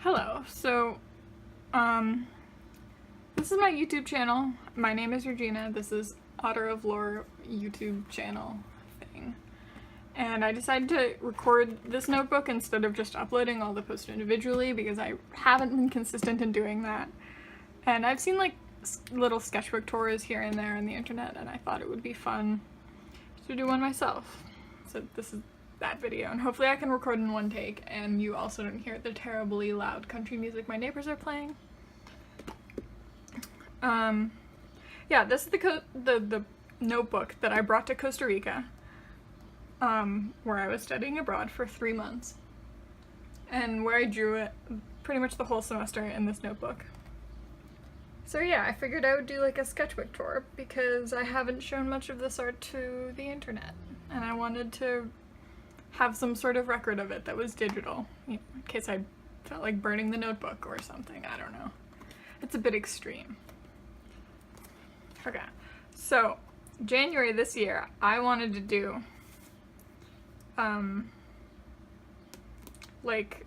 Hello, this is my YouTube channel. My name is Regina. This is Otter of Lore YouTube channel thing. And I decided to record this notebook instead of just uploading all the posts individually because I haven't been consistent in doing that. And I've seen like little sketchbook tours here and there on the internet, and I thought it would be fun to do one myself. So this is that video, and hopefully I can record in one take and you also don't hear the terribly loud country music my neighbors are playing. Yeah, this is the notebook that I brought to Costa Rica, where I was studying abroad for 3 months, and where I drew it pretty much the whole semester in this notebook. So yeah, I figured I would do like a sketchbook tour because I haven't shown much of this art to the internet, and I wanted to have some sort of record of it that was digital, in case I felt like burning the notebook or something. I don't know. It's a bit extreme. Okay, so January this year, I wanted to do, like,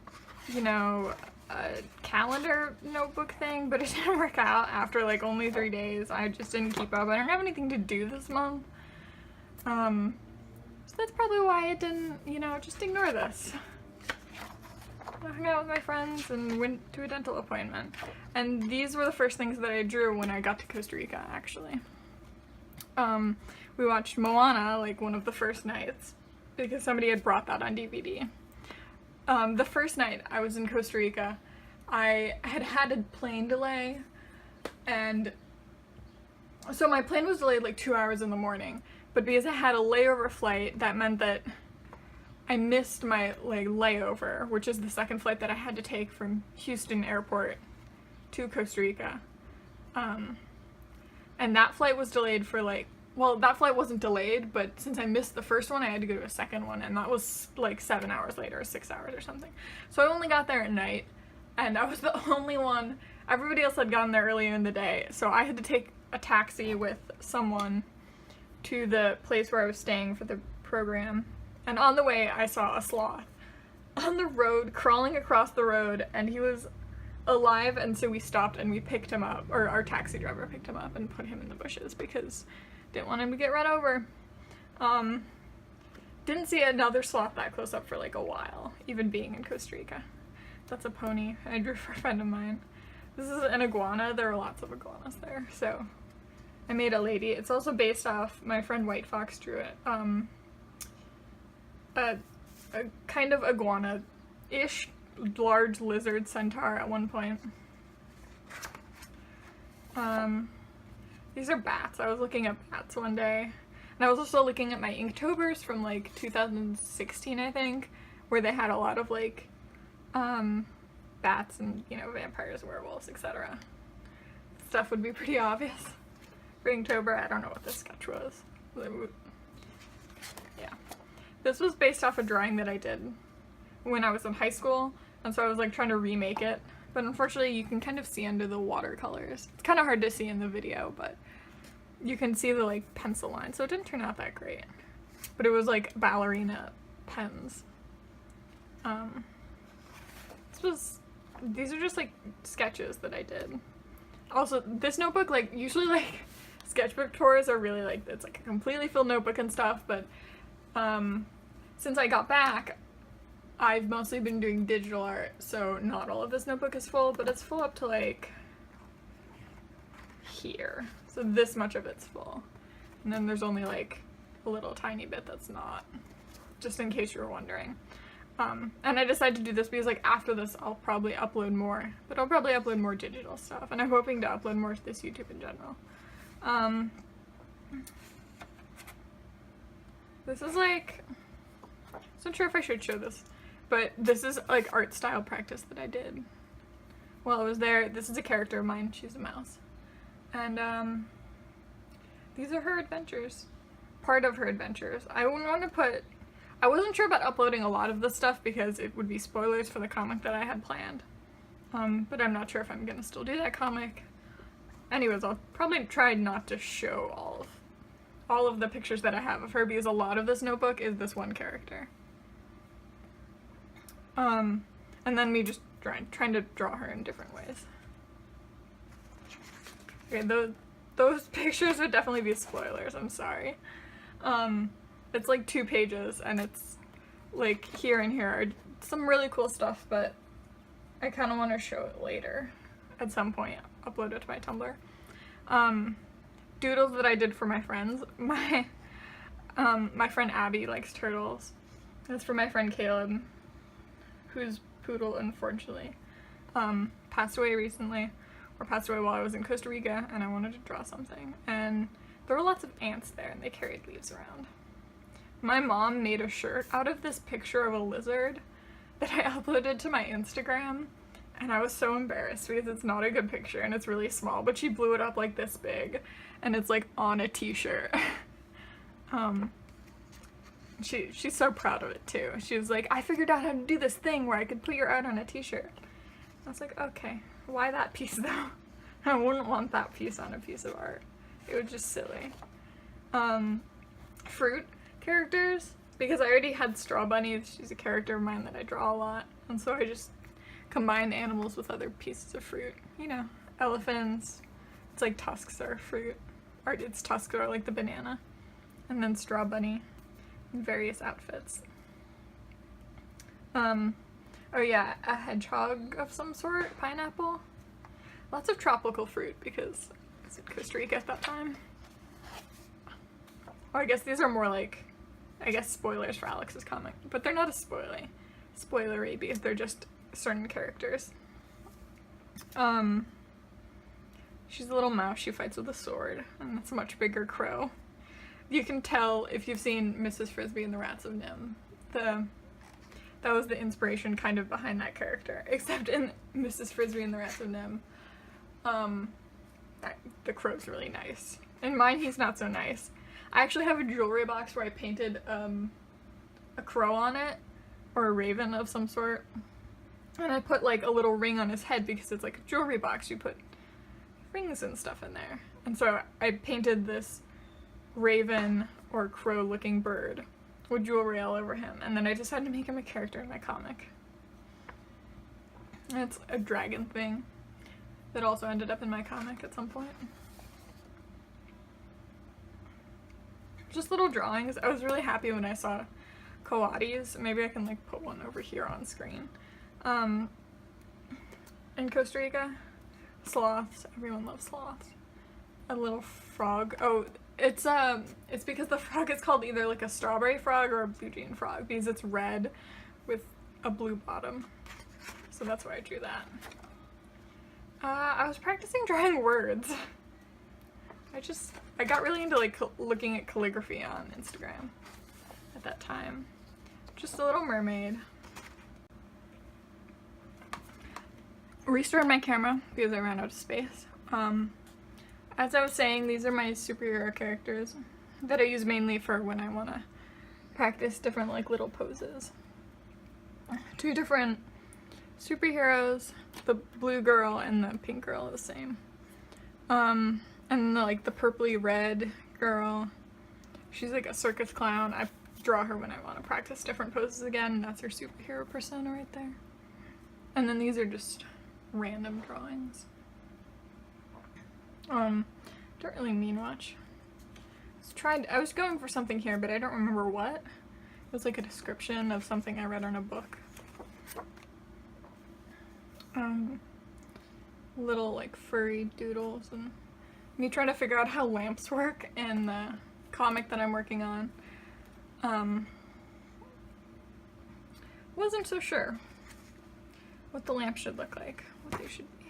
you know, a calendar notebook thing, but it didn't work out after like only 3 days. I just didn't keep up. I don't have anything to do this month. So that's probably why I didn't, just ignore this. I hung out with my friends and went to a dental appointment. And these were the first things that I drew when I got to Costa Rica, actually. We watched Moana, like, one of the first nights, because somebody had brought that on DVD. The first night I was in Costa Rica, I had a plane delay, and so my plane was delayed like 2 hours in the morning. But because I had a layover flight, that meant that I missed my layover, which is the second flight that I had to take from Houston Airport to Costa Rica. And that flight was delayed for that flight wasn't delayed, but since I missed the first one, I had to go to a second one, and that was like 7 hours later, or 6 hours or something. So I only got there at night, and I was the only one. Everybody else had gotten there earlier in the day, so I had to take a taxi with someone to the place where I was staying for the program, and on the way I saw a sloth on the road, crawling across the road, and he was alive, and so we stopped and we picked him up, or our taxi driver picked him up and put him in the bushes because didn't want him to get run over. Didn't see another sloth that close up for like a while, even being in Costa Rica. That's a pony I drew for a friend of mine. This is an iguana. There are lots of iguanas there, so I made a lady. It's also based off, my friend White Fox drew it, a kind of iguana-ish large lizard centaur at one point. These are bats. I was looking at bats one day, and I was also looking at my Inktober's from like 2016, I think, where they had a lot of like bats and, vampires, werewolves, etc. Stuff would be pretty obvious. For Inktober, I don't know what this sketch was. Yeah. This was based off a drawing that I did when I was in high school, and so I was like trying to remake it, but unfortunately you can kind of see under the watercolors. It's kind of hard to see in the video, but you can see the like pencil line, so it didn't turn out that great. But it was like ballerina pens. These are just like sketches that I did. Also, this notebook, like, usually like sketchbook tours are really like, it's like a completely filled notebook and stuff, but since I got back, I've mostly been doing digital art, so not all of this notebook is full, but it's full up to like here. So this much of it's full. And then there's only like a little tiny bit that's not, just in case you were wondering. And I decided to do this because like after this I'll probably upload more, but I'll probably upload more digital stuff, and I'm hoping to upload more to this YouTube in general. This is like, I'm not sure if I should show this, but this is like art style practice that I did while I was there. This is a character of mine, she's a mouse. And these are her adventures. Part of her adventures. I wasn't sure about uploading a lot of this stuff because it would be spoilers for the comic that I had planned. But I'm not sure if I'm gonna still do that comic. Anyways, I'll probably try not to show all of the pictures that I have of her because a lot of this notebook is this one character. And then me just trying to draw her in different ways. Okay, those pictures would definitely be spoilers, I'm sorry. It's like 2 pages, and it's like here and here are some really cool stuff, but I kind of want to show it later at some point, upload it to my Tumblr. Doodles that I did for my friends. My friend Abby likes turtles. That's for my friend Caleb, whose poodle unfortunately passed away recently, or passed away while I was in Costa Rica, and I wanted to draw something. And there were lots of ants there, and they carried leaves around. My mom made a shirt out of this picture of a lizard that I uploaded to my Instagram, and I was so embarrassed because it's not a good picture and it's really small, but she blew it up like this big, and it's like on a t-shirt. She's so proud of it too. She was like, I figured out how to do this thing where I could put your art on a t-shirt. I was like, okay, why that piece though? I wouldn't want that piece on a piece of art. It was just silly. Fruit characters, because I already had Straw Bunny. She's a character of mine that I draw a lot, and so I just combine animals with other pieces of fruit. You know, elephants, it's like tusks are fruit, or its tusks are like the banana, and then Straw Bunny in various outfits. Oh yeah, a hedgehog of some sort, pineapple. Lots of tropical fruit because I was in Costa Rica at that time. Oh, I guess these are more like, I guess, spoilers for Alex's comic, but they're not as spoilery because they're just certain characters. She's a little mouse, she fights with a sword, and that's a much bigger crow. You can tell if you've seen Mrs. Frisbee and the Rats of Nim. That was the inspiration kind of behind that character, except in Mrs. Frisbee and the Rats of Nim, the crow's really nice. In mine, he's not so nice. I actually have a jewelry box where I painted a crow on it, or a raven of some sort, and I put like a little ring on his head because it's like a jewelry box, you put rings and stuff in there. And so I painted this raven or crow looking bird with jewelry all over him, and then I decided to make him a character in my comic. And it's a dragon thing that also ended up in my comic at some point. Just little drawings. I was really happy when I saw coatis. Maybe I can like put one over here on screen. In Costa Rica, sloths. Everyone loves sloths. A little frog. Oh, it's because the frog is called either like a strawberry frog or a blue jean frog because it's red with a blue bottom. So that's why I drew that. I was practicing drawing words. I got really into like looking at calligraphy on Instagram at that time. Just a little mermaid. Restored my camera because I ran out of space. As I was saying, these are my superhero characters that I use mainly for when I want to practice different like little poses. 2 different superheroes, the blue girl and the pink girl are the same. And like the purpley red girl, she's like a circus clown. I draw her when I want to practice different poses again. That's her superhero persona right there. And then these are just random drawings. Don't really mean much. I was going for something here, but I don't remember what. It was like a description of something I read in a book. Little like furry doodles, and me trying to figure out how lamps work in the comic that I'm working on. Wasn't so sure what the lamp should look like, what they should be.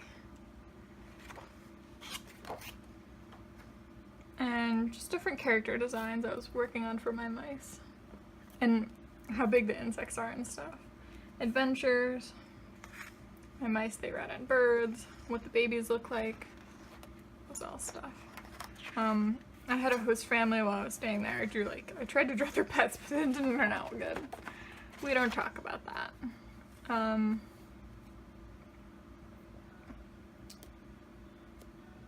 And just different character designs I was working on for my mice. And how big the insects are and stuff. Adventures. My mice, they rat on birds. What the babies look like. Was all stuff. I had a host family while I was staying there. I tried to draw their pets, but it didn't turn out good. We don't talk about that.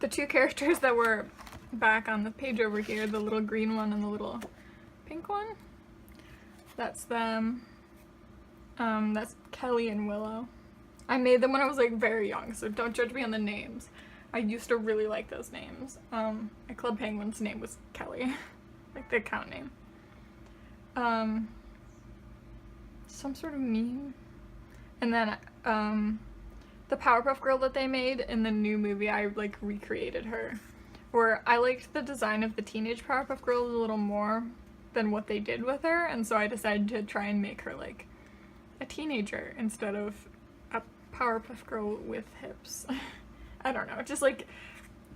The 2 characters that were back on the page over here, the little green one and the little pink one, that's them. That's Kelly and Willow. I made them when I was like very young, so don't judge me on the names. I used to really like those names. My Club Penguin's name was Kelly, like the account name. Some sort of meme. And then the Powerpuff Girl that they made in the new movie, I like recreated her. Where I liked the design of the teenage Powerpuff Girl a little more than what they did with her, and so I decided to try and make her like a teenager instead of a Powerpuff Girl with hips. I don't know, just like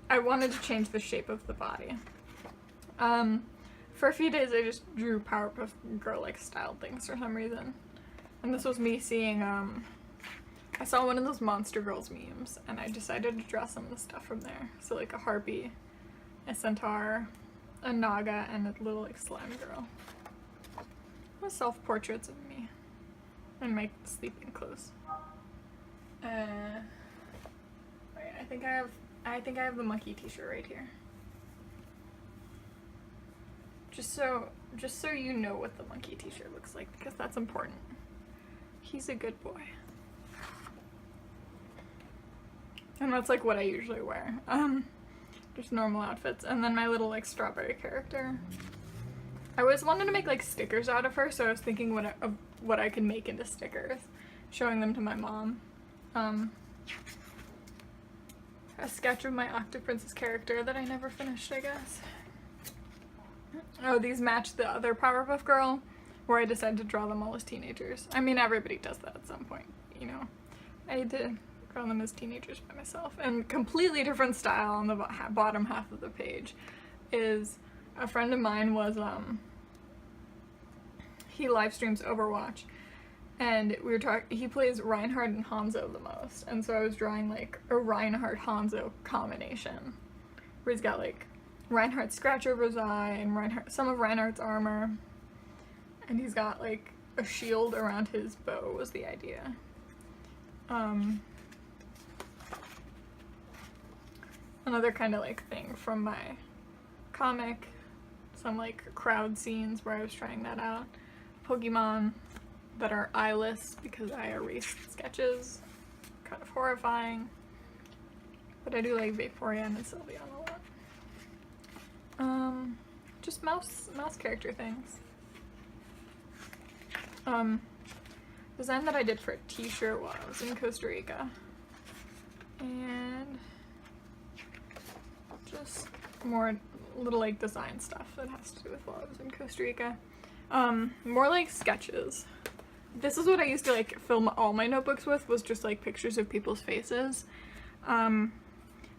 I wanted to change the shape of the body. For a few days I just drew Powerpuff Girl like styled things for some reason. And this was me seeing I saw one of those Monster Girls memes and I decided to draw some of the stuff from there. So like a harpy, a centaur, a naga, and a little like slime girl. Self-portraits of me in my sleeping clothes. Wait, I think I have the monkey t-shirt right here. Just so you know what the monkey t-shirt looks like, because that's important. He's a good boy. And that's like what I usually wear. Just normal outfits. And then my little like strawberry character. I always wanted to make like stickers out of her, so I was thinking what I could make into stickers, showing them to my mom. A sketch of my Octoprincess character that I never finished, I guess. Oh, these match the other Powerpuff Girl, where I decided to draw them all as teenagers. I mean, everybody does that at some point, you know. I did draw them as teenagers by myself. And completely different style on the bottom half of the page is a friend of mine was, he live streams Overwatch, and we were talking, he plays Reinhardt and Hanzo the most, and so I was drawing like a Reinhardt-Hanzo combination, where he's got like Reinhardt's scratch over his eye and some of Reinhardt's armor, and he's got like a shield around his bow was the idea. Another kind of like thing from my comic, some like crowd scenes where I was trying that out. Pokemon that are eyeless because I erased sketches. Kind of horrifying. But I do like Vaporeon and Sylveon a lot. Just mouse character things. Design that I did for a t-shirt while I was in Costa Rica. And just more little like design stuff that has to do with while I was in Costa Rica. More like sketches. This is what I used to like film all my notebooks with, was just like pictures of people's faces. I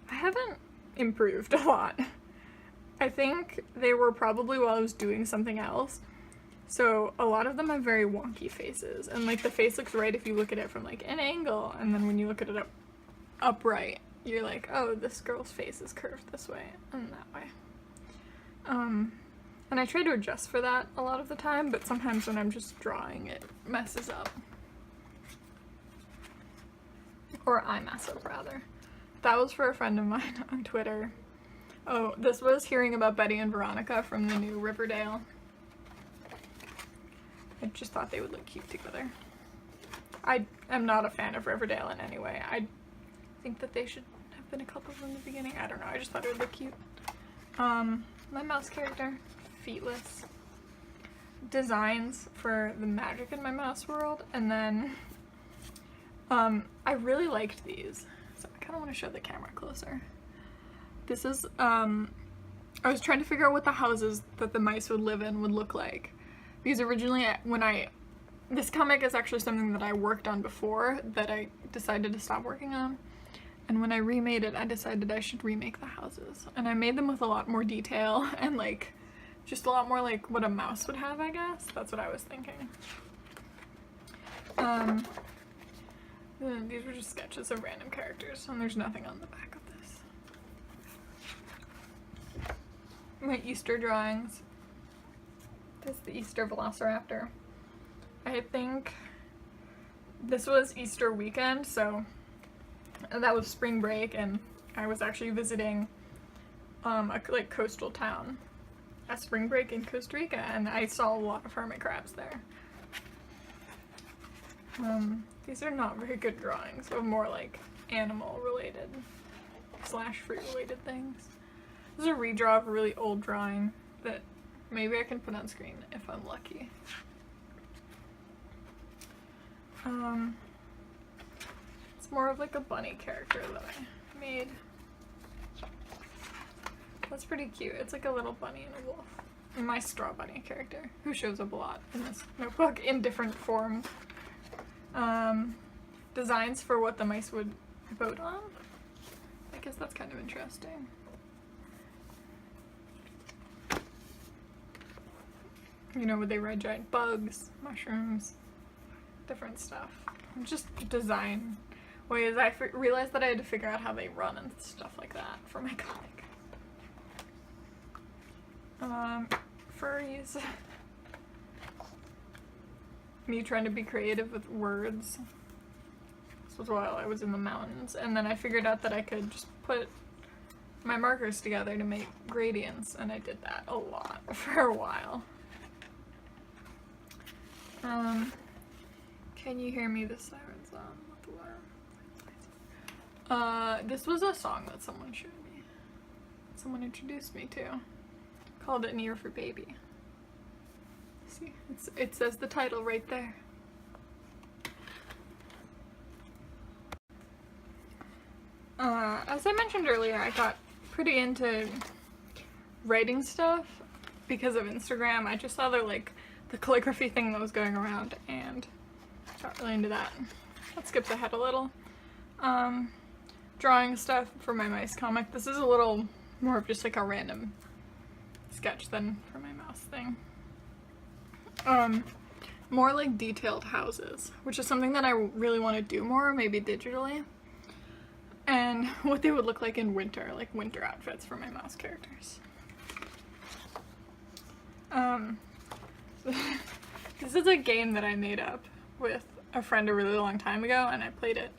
haven't improved a lot. I think they were probably while I was doing something else. So a lot of them have very wonky faces, and like the face looks right if you look at it from like an angle, and then when you look at it upright, you're like, oh, this girl's face is curved this way and that way. And I try to adjust for that a lot of the time, but sometimes when I'm just drawing, it messes up. Or I mess up, rather. That was for a friend of mine on Twitter. Oh, this was hearing about Betty and Veronica from the new Riverdale. I just thought they would look cute together. I am not a fan of Riverdale in any way. I think that they should have been a couple from the beginning. I don't know, I just thought it would look cute. My mouse character, feetless. Designs for the magic in my mouse world, and then I really liked these, so I kind of want to show the camera closer. This is, I was trying to figure out what the houses that the mice would live in would look like, because originally this comic is actually something that I worked on before that I decided to stop working on, and when I remade it I decided I should remake the houses, and I made them with a lot more detail and like just a lot more like what a mouse would have, I guess. That's what I was thinking. These were just sketches of random characters, and there's nothing on the back of this. My Easter drawings. This is the Easter Velociraptor. I think this was Easter weekend, so that was spring break, and I was actually visiting a like coastal town at spring break in Costa Rica, and I saw a lot of hermit crabs there. These are not very good drawings of more like animal related / fruit related things. This is a redraw of a really old drawing that maybe I can put on screen if I'm lucky. It's more of like a bunny character that I made. That's pretty cute. It's like a little bunny and a wolf. And my straw bunny character, who shows up a lot in this notebook in different forms. Designs for what the mice would vote on. I guess that's kind of interesting. You know, would they ride giant bugs, mushrooms, different stuff. Just design ways. I realized that I had to figure out how they run and stuff like that for my comic. Furries. Me trying to be creative with words. This was while I was in the mountains, and then I figured out that I could just put my markers together to make gradients, and I did that a lot for a while. Can you hear me? The siren's on. This was a song that someone showed me. Someone introduced me to. Called it An Ear for Baby. See, it says the title right there. As I mentioned earlier, I got pretty into writing stuff because of Instagram. I just saw the calligraphy thing that was going around and got really into that. That skips ahead a little. Drawing stuff for my mice comic. This is a little more of just like a random sketch than for my mouse thing. More like detailed houses, which is something that I really want to do more, maybe digitally. And what they would look like in winter, like winter outfits for my mouse characters. This is a game that I made up with a friend a really long time ago, and I played it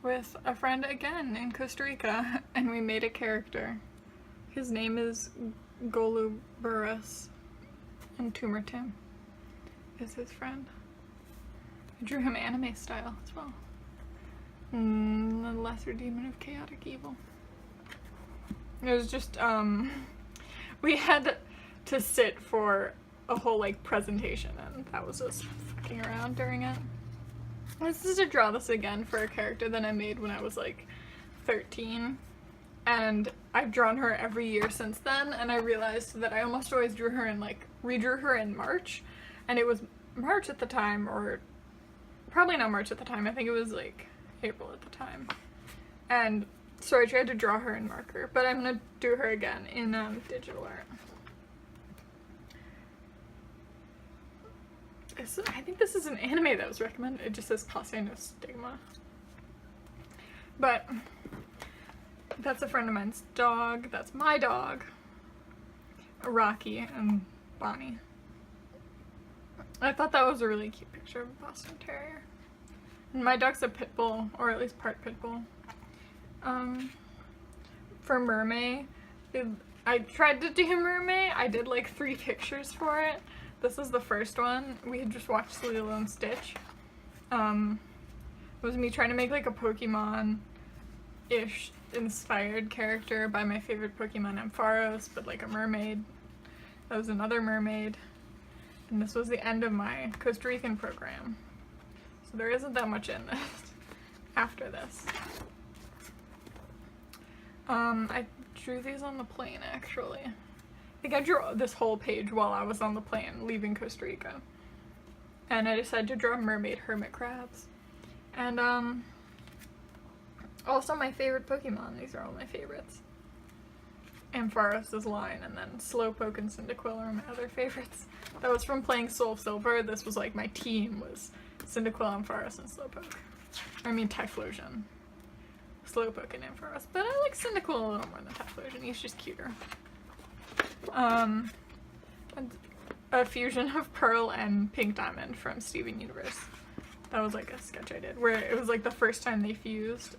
with a friend again in Costa Rica, and we made a character. His name is Goluburus, and Tumor Tim is his friend. I drew him anime style as well. The lesser demon of chaotic evil. It was just, we had to sit for a whole, like, presentation, and that was us fucking around during it. This is to draw this again for a character that I made when I was, like, 13, and I've drawn her every year since then, and I realized that I almost always drew her in, like, redrew her in March, and it was March at the time, or probably not March at the time, I think it was, like, April at the time. And so I tried to draw her in marker, but I'm gonna do her again in digital art. I think this is an anime that was recommended. It just says Clase no Stigma. But that's a friend of mine's dog. That's my dog, Rocky and Bonnie. I thought that was a really cute picture of a Boston Terrier. And my dog's a pit bull, or at least part pit bull. For Mermaid, I tried to do Mermaid. I did like 3 pictures for it. This is the first one. We had just watched Lilo and Stitch. It was me trying to make like a Pokemon-ish inspired character by my favorite Pokemon Ampharos, but like a mermaid. That was another mermaid. And this was the end of my Costa Rican program. So there isn't that much in this after this. I drew these on the plane actually. I think I drew this whole page while I was on the plane leaving Costa Rica. And I decided to draw mermaid hermit crabs. And also my favorite Pokemon. These are all my favorites. Ampharos' line, and then Slowpoke and Cyndaquil are my other favorites. That was from playing Soul Silver. This was like my team was Cyndaquil, Ampharos, and Slowpoke. I mean Typhlosion. Slowpoke and Ampharos. But I like Cyndaquil a little more than Typhlosion. He's just cuter. And a fusion of Pearl and Pink Diamond from Steven Universe. That was like a sketch I did, where it was like the first time they fused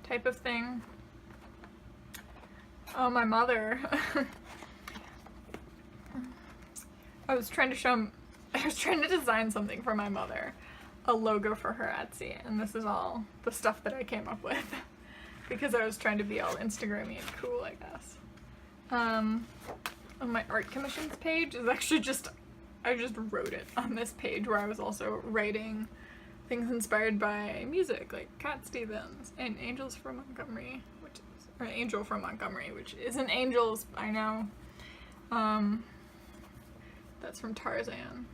type of thing. Oh, my mother. I was trying to design something for my mother a logo for her Etsy, and this is all the stuff that I came up with because I was trying to be all Instagram-y and cool, I guess. On my art commissions page is actually I just wrote it on this page where I was also writing things inspired by music, like Cat Stevens and Angel from Montgomery, which isn't Angels, I know. That's from Tarzan.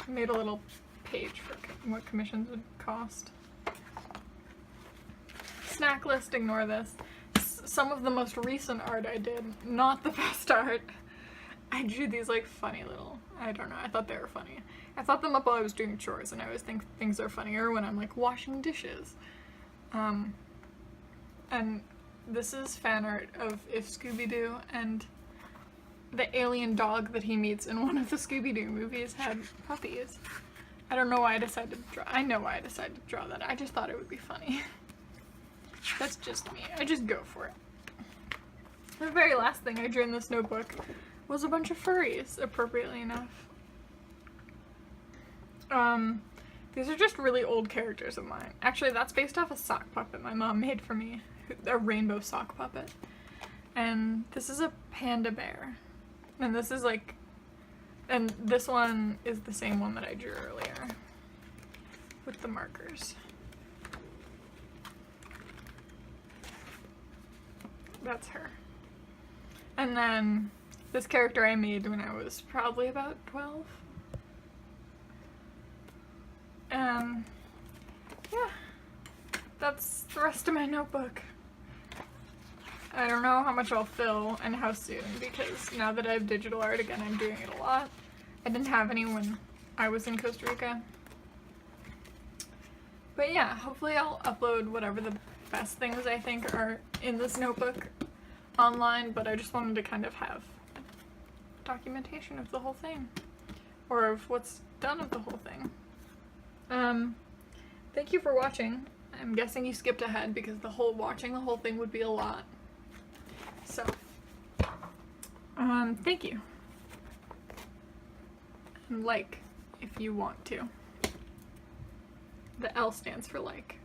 I made a little page for what commissions would cost. Snack list, ignore this. Some of the most recent art I did, not the best art. I drew these like funny little, I don't know, I thought they were funny. I thought them up while I was doing chores, and I always think things are funnier when I'm like washing dishes. And this is fan art of If Scooby-Doo and the alien dog that he meets in one of the Scooby-Doo movies had puppies. I don't know why I decided to draw, I know why I decided to draw that, I just thought it would be funny. That's just me, I just go for it. The very last thing I drew in this notebook was a bunch of furries, appropriately enough. These are just really old characters of mine. Actually, that's based off a sock puppet my mom made for me, a rainbow sock puppet. And this is a panda bear. And this is like, and this one is the same one that I drew earlier with the markers. That's her. And then this character I made when I was probably about 12. Yeah, that's the rest of my notebook. I don't know how much I'll fill and how soon, because now that I have digital art again, I'm doing it a lot. I didn't have any when I was in Costa Rica. But yeah, hopefully I'll upload whatever the best things I think are in this notebook online, but I just wanted to kind of have documentation of the whole thing, or of what's done of the whole thing. Thank you for watching. I'm guessing you skipped ahead because watching the whole thing would be a lot. So, thank you. And like if you want to. The L stands for like.